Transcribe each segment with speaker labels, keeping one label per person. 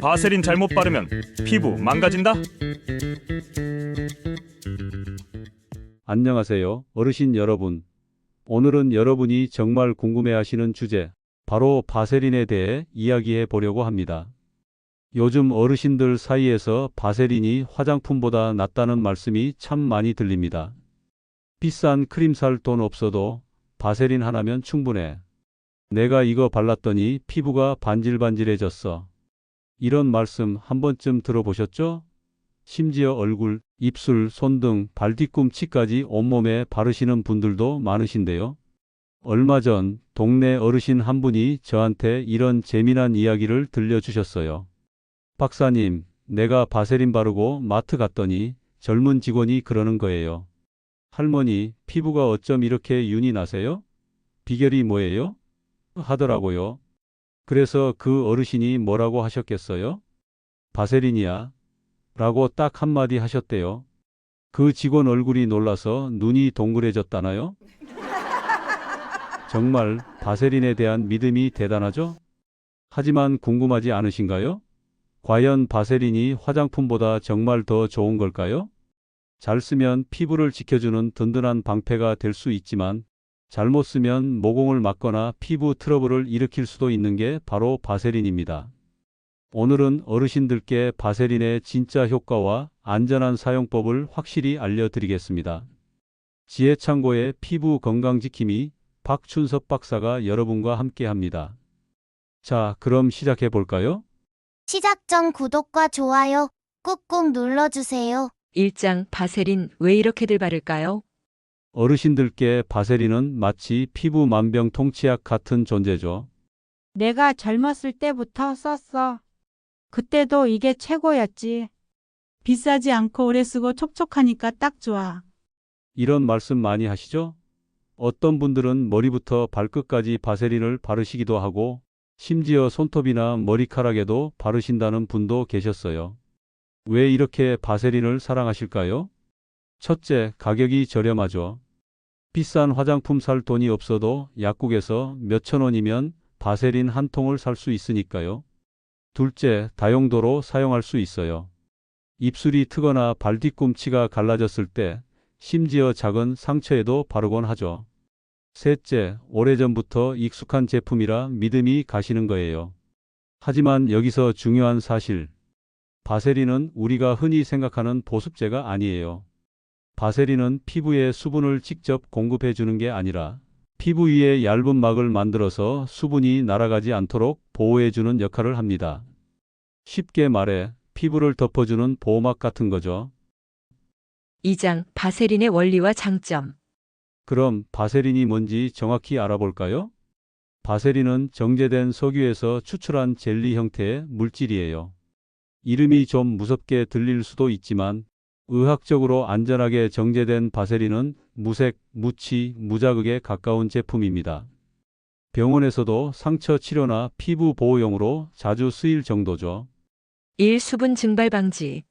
Speaker 1: 바세린 잘못 바르면 피부 망가진다?
Speaker 2: 안녕하세요, 어르신 여러분. 오늘은 여러분이 정말 궁금해하시는 주제, 바로 바세린에 대해 이야기해 보려고 합니다. 요즘 어르신들 사이에서 바세린이 화장품보다 낫다는 말씀이 참 많이 들립니다. 비싼 크림 살 돈 없어도 바세린 하나면 충분해. 내가 이거 발랐더니 피부가 반질반질해졌어. 이런 말씀 한 번쯤 들어보셨죠? 심지어 얼굴, 입술, 손 등 발 뒤꿈치까지 온몸에 바르시는 분들도 많으신데요. 얼마 전 동네 어르신 한 분이 저한테 이런 재미난 이야기를 들려주셨어요. 박사님, 내가 바세린 바르고 마트 갔더니 젊은 직원이 그러는 거예요. 할머니, 피부가 어쩜 이렇게 윤이 나세요? 비결이 뭐예요? 하더라고요. 그래서 그 어르신이 뭐라고 하셨겠어요? 바세린이야. 라고 딱 한마디 하셨대요. 그 직원 얼굴이 놀라서 눈이 동그래졌다나요? 정말 바세린에 대한 믿음이 대단하죠? 하지만 궁금하지 않으신가요? 과연 바세린이 화장품보다 정말 더 좋은 걸까요? 잘 쓰면 피부를 지켜주는 든든한 방패가 될 수 있지만 잘못 쓰면 모공을 막거나 피부 트러블을 일으킬 수도 있는 게 바로 바세린입니다. 오늘은 어르신들께 바세린의 진짜 효과와 안전한 사용법을 확실히 알려드리겠습니다. 지혜창고의 피부 건강지킴이 박춘섭 박사가 여러분과 함께합니다. 자, 그럼 시작해 볼까요?
Speaker 3: 시작 전 구독과 좋아요 꾹꾹 눌러주세요.
Speaker 4: 1장 바세린 왜 이렇게들 바를까요?
Speaker 2: 어르신들께 바세린은 마치 피부 만병통치약 같은 존재죠.
Speaker 5: 내가 젊었을 때부터 썼어. 그때도 이게 최고였지. 비싸지 않고 오래 쓰고 촉촉하니까 딱 좋아.
Speaker 2: 이런 말씀 많이 하시죠? 어떤 분들은 머리부터 발끝까지 바세린을 바르시기도 하고 심지어 손톱이나 머리카락에도 바르신다는 분도 계셨어요. 왜 이렇게 바세린을 사랑하실까요? 첫째, 가격이 저렴하죠. 비싼 화장품 살 돈이 없어도 약국에서 몇천 원이면 바세린 한 통을 살 수 있으니까요. 둘째, 다용도로 사용할 수 있어요. 입술이 트거나 발 뒤꿈치가 갈라졌을 때 심지어 작은 상처에도 바르곤 하죠. 셋째, 오래전부터 익숙한 제품이라 믿음이 가시는 거예요. 하지만 여기서 중요한 사실, 바세린은 우리가 흔히 생각하는 보습제가 아니에요. 바세린은 피부에 수분을 직접 공급해 주는 게 아니라 피부 위에 얇은 막을 만들어서 수분이 날아가지 않도록 보호해 주는 역할을 합니다. 쉽게 말해 피부를 덮어주는 보호막 같은 거죠.
Speaker 4: 2장 바세린의 원리와 장점.
Speaker 2: 그럼 바세린이 뭔지 정확히 알아볼까요? 바세린은 정제된 석유에서 추출한 젤리 형태의 물질이에요. 이름이 좀 무섭게 들릴 수도 있지만 의학적으로 안전하게 정제된 바세린은 무색, 무치, 무자극에 가까운 제품입니다. 병원에서도 상처 치료나 피부 보호용으로 자주 쓰일 정도죠.
Speaker 4: 1. 수분 증발 방지.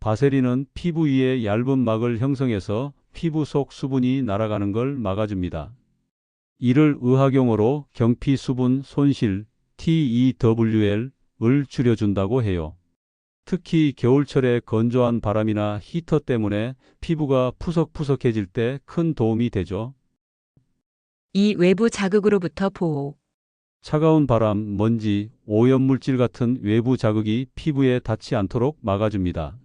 Speaker 2: 바세린은 피부 위에 얇은 막을 형성해서 피부 속 수분이 날아가는 걸 막아줍니다. 이를 의학용어로 경피 수분 손실 TEWL을 줄여준다고 해요. 특히 겨울철에 건조한 바람이나 히터 때문에 피부가 푸석푸석해질 때 큰 도움이 되죠.
Speaker 4: 2. 외부 자극으로부터 보호.
Speaker 2: 차가운 바람, 먼지, 오염물질 같은 외부 자극이 피부에 닿지 않도록 막아줍니다.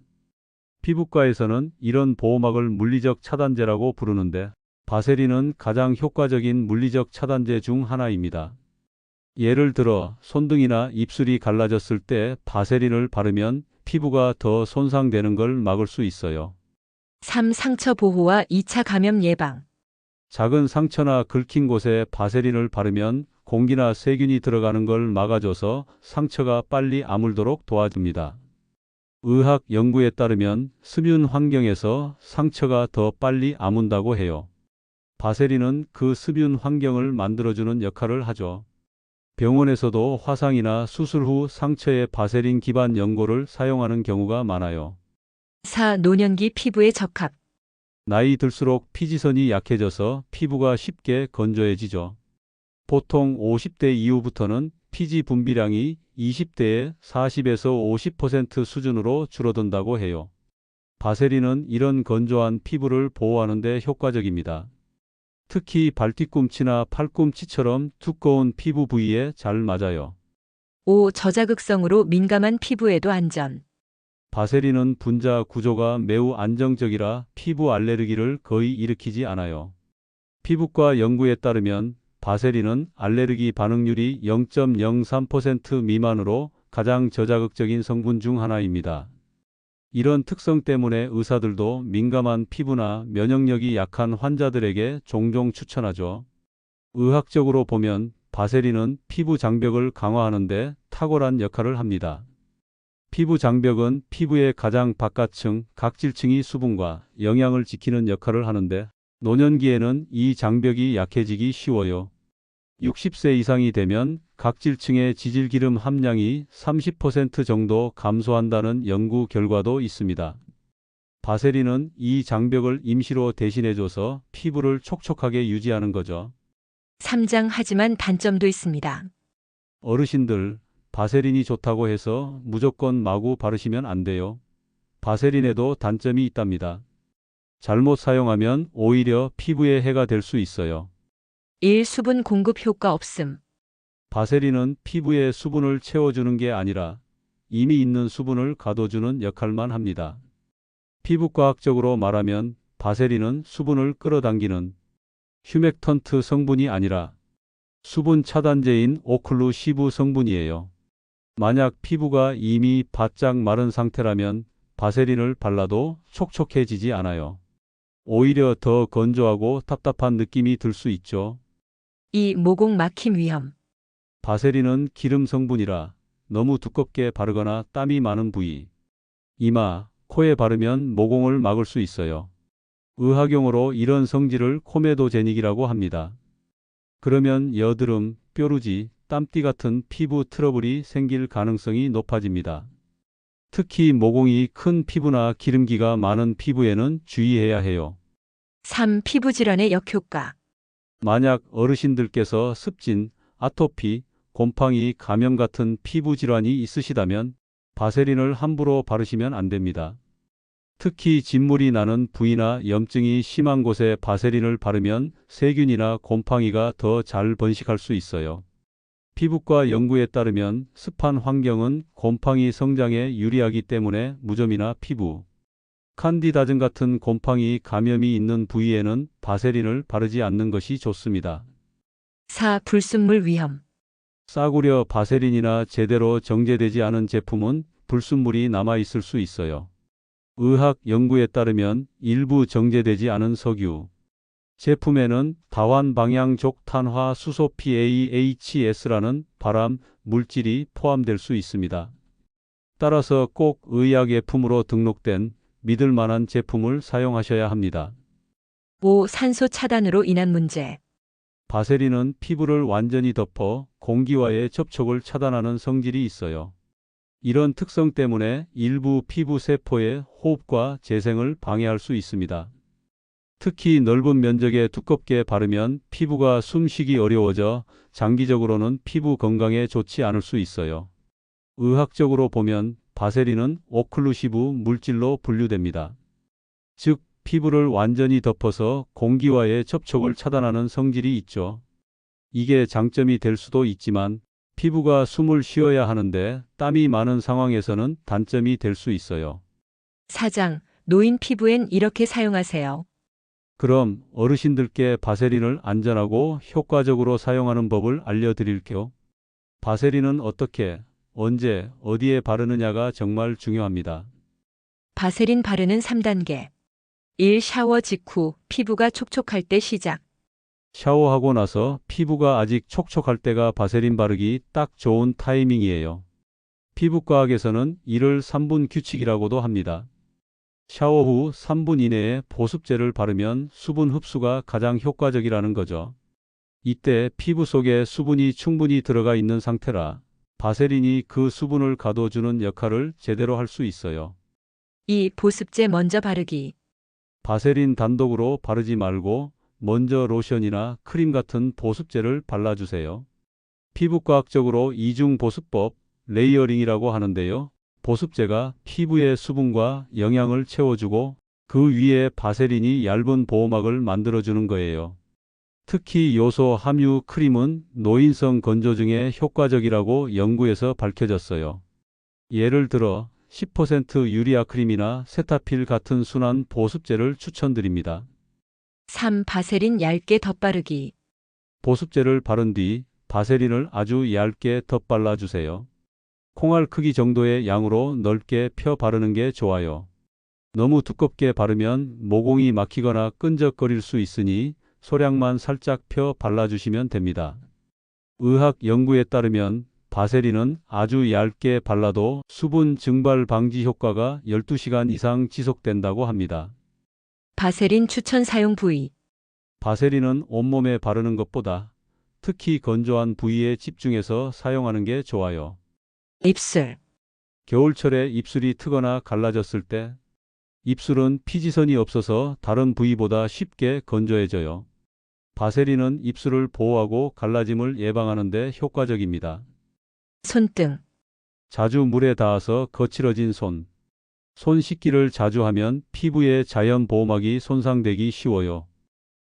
Speaker 2: 피부과에서는 이런 보호막을 물리적 차단제라고 부르는데 바세린은 가장 효과적인 물리적 차단제 중 하나입니다. 예를 들어 손등이나 입술이 갈라졌을 때 바세린을 바르면 피부가 더 손상되는 걸 막을 수 있어요.
Speaker 4: 3. 상처 보호와 2차 감염 예방.
Speaker 2: 작은 상처나 긁힌 곳에 바세린을 바르면 공기나 세균이 들어가는 걸 막아줘서 상처가 빨리 아물도록 도와줍니다. 의학 연구에 따르면 습윤 환경에서 상처가 더 빨리 아문다고 해요. 바세린은 그 습윤 환경을 만들어주는 역할을 하죠. 병원에서도 화상이나 수술 후 상처에 바세린 기반 연고를 사용하는 경우가 많아요.
Speaker 4: 4. 노년기 피부에 적합.
Speaker 2: 나이 들수록 피지선이 약해져서 피부가 쉽게 건조해지죠. 보통 50대 이후부터는 피지 분비량이 20대의 40에서 50% 수준으로 줄어든다고 해요. 바세린은 이런 건조한 피부를 보호하는 데 효과적입니다. 특히 발뒤꿈치나 팔꿈치처럼 두꺼운 피부 부위에 잘 맞아요.
Speaker 4: 5. 저자극성으로 민감한 피부에도 안전.
Speaker 2: 바세린은 분자 구조가 매우 안정적이라 피부 알레르기를 거의 일으키지 않아요. 피부과 연구에 따르면 바세린은 알레르기 반응률이 0.03% 미만으로 가장 저자극적인 성분 중 하나입니다. 이런 특성 때문에 의사들도 민감한 피부나 면역력이 약한 환자들에게 종종 추천하죠. 의학적으로 보면 바세린은 피부 장벽을 강화하는 데 탁월한 역할을 합니다. 피부 장벽은 피부의 가장 바깥층, 각질층이 수분과 영양을 지키는 역할을 하는데 노년기에는 이 장벽이 약해지기 쉬워요. 60세 이상이 되면 각질층의 지질기름 함량이 30% 정도 감소한다는 연구 결과도 있습니다. 바세린은 이 장벽을 임시로 대신해줘서 피부를 촉촉하게 유지하는 거죠.
Speaker 4: 3장 하지만 단점도 있습니다.
Speaker 2: 어르신들, 바세린이 좋다고 해서 무조건 마구 바르시면 안 돼요. 바세린에도 단점이 있답니다. 잘못 사용하면 오히려 피부에 해가 될 수 있어요.
Speaker 4: 1. 수분 공급 효과 없음.
Speaker 2: 바세린은 피부에 수분을 채워주는 게 아니라 이미 있는 수분을 가둬주는 역할만 합니다. 피부과학적으로 말하면 바세린은 수분을 끌어당기는 휴맥턴트 성분이 아니라 수분 차단제인 오클루시브 성분이에요. 만약 피부가 이미 바짝 마른 상태라면 바세린을 발라도 촉촉해지지 않아요. 오히려 더 건조하고 답답한 느낌이 들 수 있죠.
Speaker 4: 2. 모공 막힘 위험.
Speaker 2: 바세린은 기름 성분이라 너무 두껍게 바르거나 땀이 많은 부위, 이마, 코에 바르면 모공을 막을 수 있어요. 의학용어로 이런 성질을 코메도제닉이라고 합니다. 그러면 여드름, 뾰루지, 땀띠 같은 피부 트러블이 생길 가능성이 높아집니다. 특히 모공이 큰 피부나 기름기가 많은 피부에는 주의해야 해요.
Speaker 4: 3. 피부 질환의 역효과.
Speaker 2: 만약 어르신들께서 습진, 아토피, 곰팡이, 감염 같은 피부 질환이 있으시다면 바세린을 함부로 바르시면 안 됩니다. 특히 진물이 나는 부위나 염증이 심한 곳에 바세린을 바르면 세균이나 곰팡이가 더 잘 번식할 수 있어요. 피부과 연구에 따르면 습한 환경은 곰팡이 성장에 유리하기 때문에 무좀이나 피부, 칸디다즘 같은 곰팡이 감염이 있는 부위에는 바세린을 바르지 않는 것이 좋습니다.
Speaker 4: 4. 불순물 위험.
Speaker 2: 싸구려 바세린이나 제대로 정제되지 않은 제품은 불순물이 남아있을 수 있어요. 의학 연구에 따르면 일부 정제되지 않은 석유 제품에는 다환방향족탄화 수소 PAHS라는 발암 물질이 포함될 수 있습니다. 따라서 꼭 의약예품으로 등록된 믿을 만한 제품을 사용하셔야 합니다.
Speaker 4: 5. 산소 차단으로 인한 문제.
Speaker 2: 바세린은 피부를 완전히 덮어 공기와의 접촉을 차단하는 성질이 있어요. 이런 특성 때문에 일부 피부 세포의 호흡과 재생을 방해할 수 있습니다. 특히 넓은 면적에 두껍게 바르면 피부가 숨쉬기 어려워져 장기적으로는 피부 건강에 좋지 않을 수 있어요. 의학적으로 보면 바세린은 오클루시브 물질로 분류됩니다. 즉, 피부를 완전히 덮어서 공기와의 접촉을 차단하는 성질이 있죠. 이게 장점이 될 수도 있지만 피부가 숨을 쉬어야 하는데 땀이 많은 상황에서는 단점이 될 수 있어요.
Speaker 4: 4장 노인 피부엔 이렇게 사용하세요.
Speaker 2: 그럼 어르신들께 바세린을 안전하고 효과적으로 사용하는 법을 알려드릴게요. 바세린은 어떻게, 언제, 어디에 바르느냐가 정말 중요합니다.
Speaker 4: 바세린 바르는 3단계. 1. 샤워 직후 피부가 촉촉할 때 시작.
Speaker 2: 샤워하고 나서 피부가 아직 촉촉할 때가 바세린 바르기 딱 좋은 타이밍이에요. 피부과학에서는 이를 3분 규칙이라고도 합니다. 샤워 후 3분 이내에 보습제를 바르면 수분 흡수가 가장 효과적이라는 거죠. 이때 피부 속에 수분이 충분히 들어가 있는 상태라 바세린이 그 수분을 가둬주는 역할을 제대로 할 수 있어요.
Speaker 4: 2. 보습제 먼저 바르기.
Speaker 2: 바세린 단독으로 바르지 말고 먼저 로션이나 크림 같은 보습제를 발라주세요. 피부과학적으로 이중 보습법, 레이어링이라고 하는데요. 보습제가 피부의 수분과 영양을 채워주고 그 위에 바세린이 얇은 보호막을 만들어주는 거예요. 특히 요소 함유 크림은 노인성 건조증에 효과적이라고 연구에서 밝혀졌어요. 예를 들어 10% 유리아 크림이나 세타필 같은 순한 보습제를 추천드립니다.
Speaker 4: 3. 바세린 얇게 덧바르기.
Speaker 2: 보습제를 바른 뒤 바세린을 아주 얇게 덧발라주세요. 콩알 크기 정도의 양으로 넓게 펴 바르는 게 좋아요. 너무 두껍게 바르면 모공이 막히거나 끈적거릴 수 있으니 소량만 살짝 펴 발라주시면 됩니다. 의학 연구에 따르면 바세린은 아주 얇게 발라도 수분 증발 방지 효과가 12시간 이상 지속된다고 합니다.
Speaker 4: 바세린 추천 사용 부위.
Speaker 2: 바세린은 온몸에 바르는 것보다 특히 건조한 부위에 집중해서 사용하는 게 좋아요.
Speaker 4: 입술.
Speaker 2: 겨울철에 입술이 트거나 갈라졌을 때 입술은 피지선이 없어서 다른 부위보다 쉽게 건조해져요. 바세린은 입술을 보호하고 갈라짐을 예방하는 데 효과적입니다.
Speaker 4: 손등.
Speaker 2: 자주 물에 닿아서 거칠어진 손. 손 씻기를 자주 하면 피부의 자연 보호막이 손상되기 쉬워요.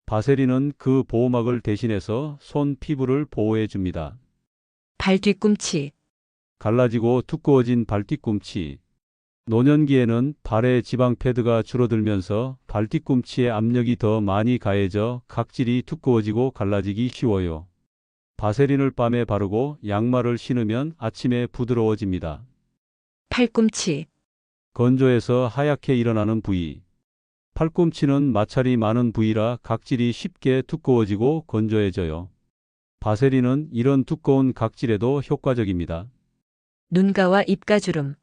Speaker 2: 바세린은 그 보호막을 대신해서 손 피부를 보호해 줍니다.
Speaker 4: 발 뒤꿈치.
Speaker 2: 갈라지고 두꺼워진 발 뒤꿈치. 노년기에는 발의 지방 패드가 줄어들면서 발 뒤꿈치에 압력이 더 많이 가해져 각질이 두꺼워지고 갈라지기 쉬워요. 바세린을 밤에 바르고 양말을 신으면 아침에 부드러워집니다.
Speaker 4: 팔꿈치.
Speaker 2: 건조해서 하얗게 일어나는 부위. 팔꿈치는 마찰이 많은 부위라 각질이 쉽게 두꺼워지고 건조해져요. 바세린은 이런 두꺼운 각질에도 효과적입니다.
Speaker 4: 눈가와 입가주름.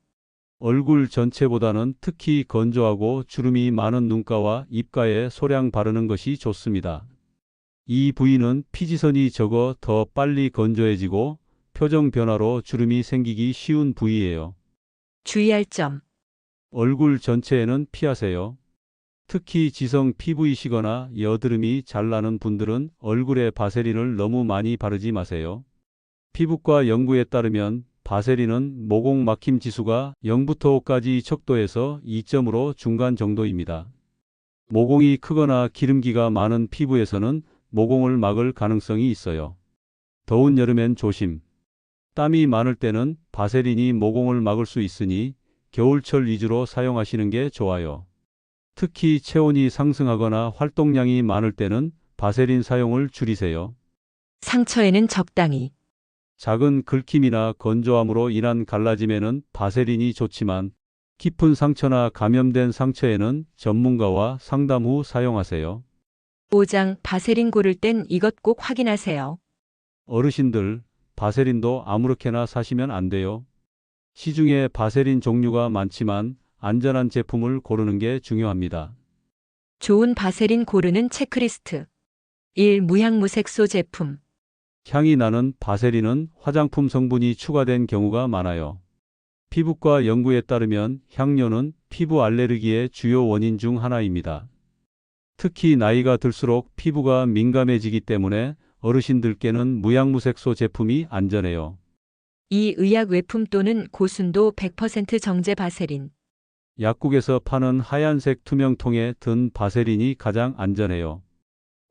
Speaker 2: 얼굴 전체보다는 특히 건조하고 주름이 많은 눈가와 입가에 소량 바르는 것이 좋습니다. 이 부위는 피지선이 적어 더 빨리 건조해지고 표정 변화로 주름이 생기기 쉬운 부위예요.
Speaker 4: 주의할 점.
Speaker 2: 얼굴 전체에는 피하세요. 특히 지성 피부이시거나 여드름이 잘 나는 분들은 얼굴에 바세린을 너무 많이 바르지 마세요. 피부과 연구에 따르면 바세린은 모공 막힘 지수가 0부터 5까지 척도에서 2점으로 중간 정도입니다. 모공이 크거나 기름기가 많은 피부에서는 모공을 막을 가능성이 있어요. 더운 여름엔 조심. 땀이 많을 때는 바세린이 모공을 막을 수 있으니 겨울철 위주로 사용하시는 게 좋아요. 특히 체온이 상승하거나 활동량이 많을 때는 바세린 사용을 줄이세요.
Speaker 4: 상처에는 적당히.
Speaker 2: 작은 긁힘이나 건조함으로 인한 갈라짐에는 바세린이 좋지만 깊은 상처나 감염된 상처에는 전문가와 상담 후 사용하세요.
Speaker 4: 5장 바세린 고를 땐 이것 꼭 확인하세요.
Speaker 2: 어르신들, 바세린도 아무렇게나 사시면 안 돼요. 시중에 바세린 종류가 많지만 안전한 제품을 고르는 게 중요합니다.
Speaker 4: 좋은 바세린 고르는 체크리스트. 1. 무향무색소 제품.
Speaker 2: 향이 나는 바세린은 화장품 성분이 추가된 경우가 많아요. 피부과 연구에 따르면 향료는 피부 알레르기의 주요 원인 중 하나입니다. 특히 나이가 들수록 피부가 민감해지기 때문에 어르신들께는 무향무색소 제품이 안전해요.
Speaker 4: 2. 의약 외품 또는 고순도 100% 정제 바세린.
Speaker 2: 약국에서 파는 하얀색 투명통에 든 바세린이 가장 안전해요.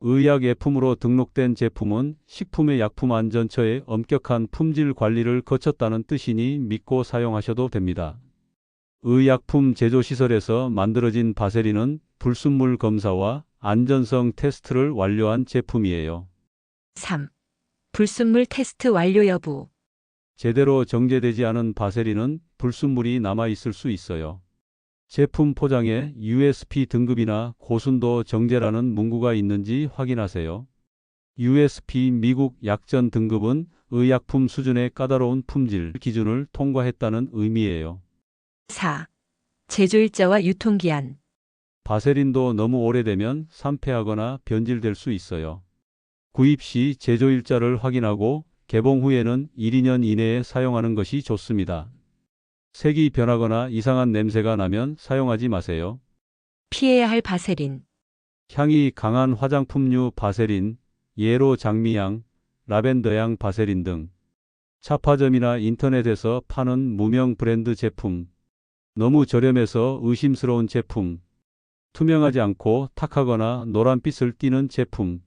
Speaker 2: 의약예품으로 등록된 제품은 식품의 약품안전처의 엄격한 품질 관리를 거쳤다는 뜻이니 믿고 사용하셔도 됩니다. 의약품 제조시설에서 만들어진 바세린은 불순물 검사와 안전성 테스트를 완료한 제품이에요.
Speaker 4: 3. 불순물 테스트 완료 여부.
Speaker 2: 제대로 정제되지 않은 바세린은 불순물이 남아있을 수 있어요. 제품 포장에 USP 등급이나 고순도 정제라는 문구가 있는지 확인하세요. USP 미국 약전 등급은 의약품 수준의 까다로운 품질 기준을 통과했다는 의미예요.
Speaker 4: 4. 제조일자와 유통기한.
Speaker 2: 바세린도 너무 오래되면 산패하거나 변질될 수 있어요. 구입 시 제조일자를 확인하고 개봉 후에는 1, 2년 이내에 사용하는 것이 좋습니다. 색이 변하거나 이상한 냄새가 나면 사용하지 마세요.
Speaker 4: 피해야 할 바세린.
Speaker 2: 향이 강한 화장품류 바세린, 예로 장미향, 라벤더향 바세린 등 차파점이나 인터넷에서 파는 무명 브랜드 제품, 너무 저렴해서 의심스러운 제품, 투명하지 않고 탁하거나 노란빛을 띠는 제품.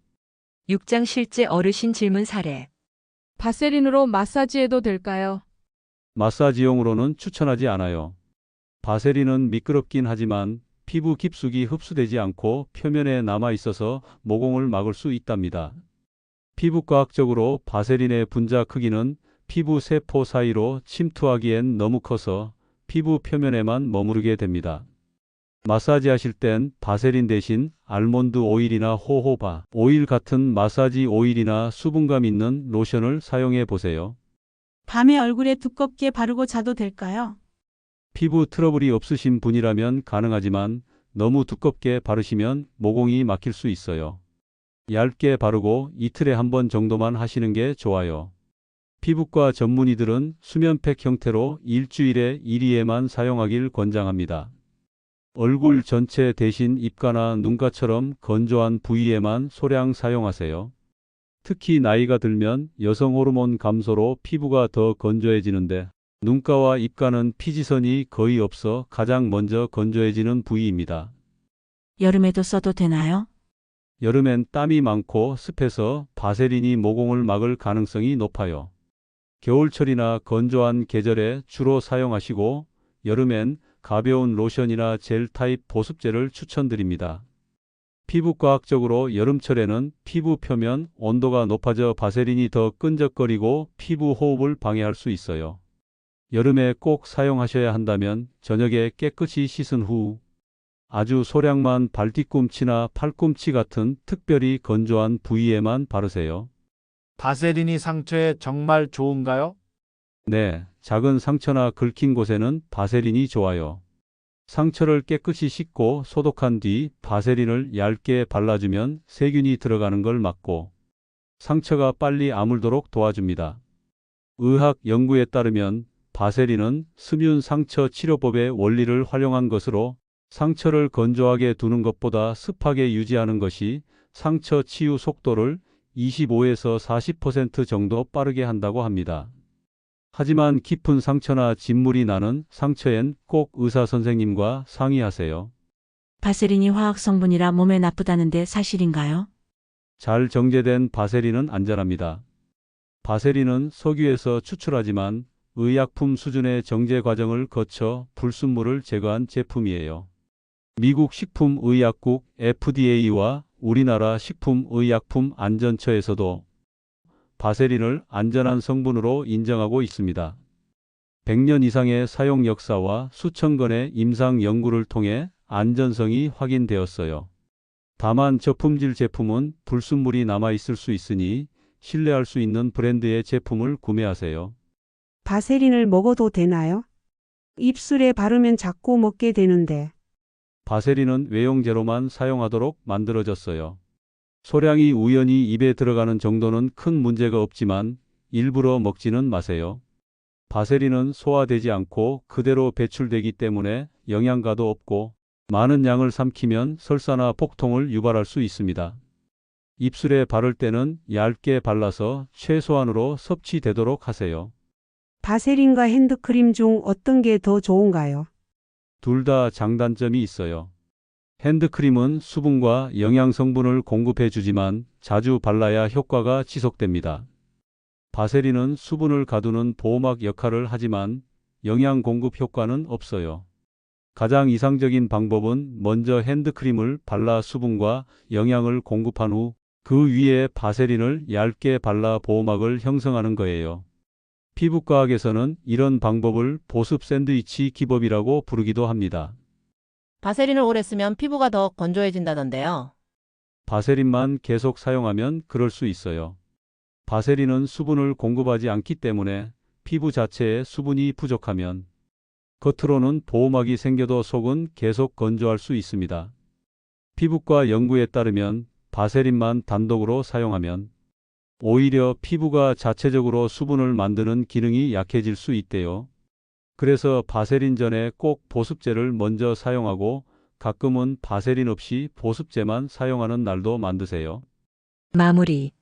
Speaker 4: 6장 실제 어르신 질문 사례.
Speaker 6: 바세린으로 마사지해도 될까요?
Speaker 2: 마사지용으로는 추천하지 않아요. 바세린은 미끄럽긴 하지만 피부 깊숙이 흡수되지 않고 표면에 남아 있어서 모공을 막을 수 있답니다. 피부과학적으로 바세린의 분자 크기는 피부 세포 사이로 침투하기엔 너무 커서 피부 표면에만 머무르게 됩니다. 마사지 하실 땐 바세린 대신 알몬드 오일이나 호호바 오일 같은 마사지 오일이나 수분감 있는 로션을 사용해 보세요.
Speaker 5: 밤에 얼굴에 두껍게 바르고 자도 될까요?
Speaker 2: 피부 트러블이 없으신 분이라면 가능하지만 너무 두껍게 바르시면 모공이 막힐 수 있어요. 얇게 바르고 이틀에 한 번 정도만 하시는 게 좋아요. 피부과 전문의들은 수면팩 형태로 일주일에 1회만 사용하길 권장합니다. 얼굴 전체 대신 입가나 눈가처럼 건조한 부위에만 소량 사용하세요. 특히 나이가 들면 여성 호르몬 감소로 피부가 더 건조해지는데 눈가와 입가는 피지선이 거의 없어 가장 먼저 건조해지는 부위입니다.
Speaker 5: 여름에도 써도 되나요?
Speaker 2: 여름엔 땀이 많고 습해서 바세린이 모공을 막을 가능성이 높아요. 겨울철이나 건조한 계절에 주로 사용하시고 여름엔 가벼운 로션이나 젤 타입 보습제를 추천드립니다. 피부과학적으로 여름철에는 피부 표면 온도가 높아져 바세린이 더 끈적거리고 피부 호흡을 방해할 수 있어요. 여름에 꼭 사용하셔야 한다면 저녁에 깨끗이 씻은 후 아주 소량만 발뒤꿈치나 팔꿈치 같은 특별히 건조한 부위에만 바르세요.
Speaker 7: 바세린이 상처에 정말 좋은가요?
Speaker 2: 네, 작은 상처나 긁힌 곳에는 바세린이 좋아요. 상처를 깨끗이 씻고 소독한 뒤 바세린을 얇게 발라주면 세균이 들어가는 걸 막고 상처가 빨리 아물도록 도와줍니다. 의학 연구에 따르면 바세린은 스뮨 상처 치료법의 원리를 활용한 것으로 상처를 건조하게 두는 것보다 습하게 유지하는 것이 상처 치유 속도를 25에서 40% 정도 빠르게 한다고 합니다. 하지만 깊은 상처나 진물이 나는 상처엔 꼭 의사 선생님과 상의하세요.
Speaker 5: 바세린이 화학 성분이라 몸에 나쁘다는데 사실인가요?
Speaker 2: 잘 정제된 바세린은 안전합니다. 바세린은 석유에서 추출하지만 의약품 수준의 정제 과정을 거쳐 불순물을 제거한 제품이에요. 미국 식품의약국 FDA와 우리나라 식품의약품안전처에서도 바세린을 안전한 성분으로 인정하고 있습니다. 100년 이상의 사용 역사와 수천 건의 임상 연구를 통해 안전성이 확인되었어요. 다만 저품질 제품은 불순물이 남아 있을 수 있으니 신뢰할 수 있는 브랜드의 제품을 구매하세요.
Speaker 8: 바세린을 먹어도 되나요? 입술에 바르면 자꾸 먹게 되는데.
Speaker 2: 바세린은 외용제로만 사용하도록 만들어졌어요. 소량이 우연히 입에 들어가는 정도는 큰 문제가 없지만 일부러 먹지는 마세요. 바세린은 소화되지 않고 그대로 배출되기 때문에 영양가도 없고 많은 양을 삼키면 설사나 복통을 유발할 수 있습니다. 입술에 바를 때는 얇게 발라서 최소한으로 섭취되도록 하세요.
Speaker 8: 바세린과 핸드크림 중 어떤 게 더 좋은가요?
Speaker 2: 둘 다 장단점이 있어요. 핸드크림은 수분과 영양 성분을 공급해 주지만 자주 발라야 효과가 지속됩니다. 바세린은 수분을 가두는 보호막 역할을 하지만 영양 공급 효과는 없어요. 가장 이상적인 방법은 먼저 핸드크림을 발라 수분과 영양을 공급한 후 그 위에 바세린을 얇게 발라 보호막을 형성하는 거예요. 피부과학에서는 이런 방법을 보습 샌드위치 기법이라고 부르기도 합니다.
Speaker 9: 바세린을 오래 쓰면 피부가 더 건조해진다던데요.
Speaker 2: 바세린만 계속 사용하면 그럴 수 있어요. 바세린은 수분을 공급하지 않기 때문에 피부 자체에 수분이 부족하면 겉으로는 보호막이 생겨도 속은 계속 건조할 수 있습니다. 피부과 연구에 따르면 바세린만 단독으로 사용하면 오히려 피부가 자체적으로 수분을 만드는 기능이 약해질 수 있대요. 그래서 바세린 전에 꼭 보습제를 먼저 사용하고 가끔은 바세린 없이 보습제만 사용하는 날도 만드세요.
Speaker 4: 마무리.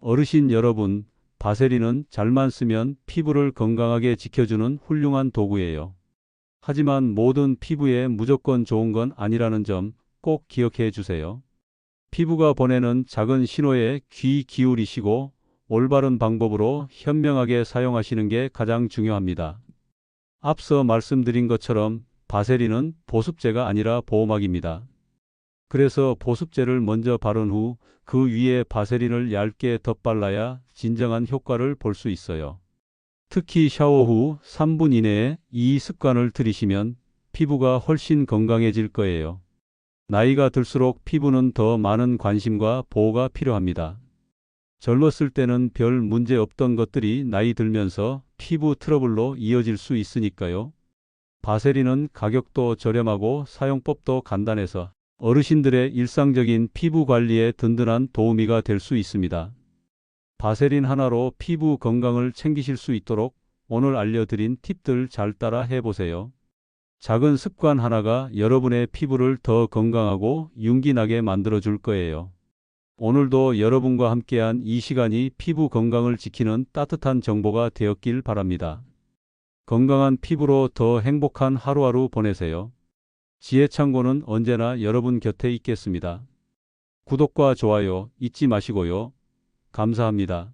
Speaker 2: 어르신 여러분, 바세린은 잘만 쓰면 피부를 건강하게 지켜주는 훌륭한 도구예요. 하지만 모든 피부에 무조건 좋은 건 아니라는 점 꼭 기억해 주세요. 피부가 보내는 작은 신호에 귀 기울이시고 올바른 방법으로 현명하게 사용하시는 게 가장 중요합니다. 앞서 말씀드린 것처럼 바세린은 보습제가 아니라 보호막입니다. 그래서 보습제를 먼저 바른 후 그 위에 바세린을 얇게 덧발라야 진정한 효과를 볼 수 있어요. 특히 샤워 후 3분 이내에 이 습관을 들이시면 피부가 훨씬 건강해질 거예요. 나이가 들수록 피부는 더 많은 관심과 보호가 필요합니다. 젊었을 때는 별 문제 없던 것들이 나이 들면서 피부 트러블로 이어질 수 있으니까요. 바세린은 가격도 저렴하고 사용법도 간단해서 어르신들의 일상적인 피부 관리에 든든한 도우미가 될 수 있습니다. 바세린 하나로 피부 건강을 챙기실 수 있도록 오늘 알려드린 팁들 잘 따라 해보세요. 작은 습관 하나가 여러분의 피부를 더 건강하고 윤기나게 만들어줄 거예요. 오늘도 여러분과 함께한 이 시간이 피부 건강을 지키는 따뜻한 정보가 되었길 바랍니다. 건강한 피부로 더 행복한 하루하루 보내세요. 지혜창고는 언제나 여러분 곁에 있겠습니다. 구독과 좋아요 잊지 마시고요. 감사합니다.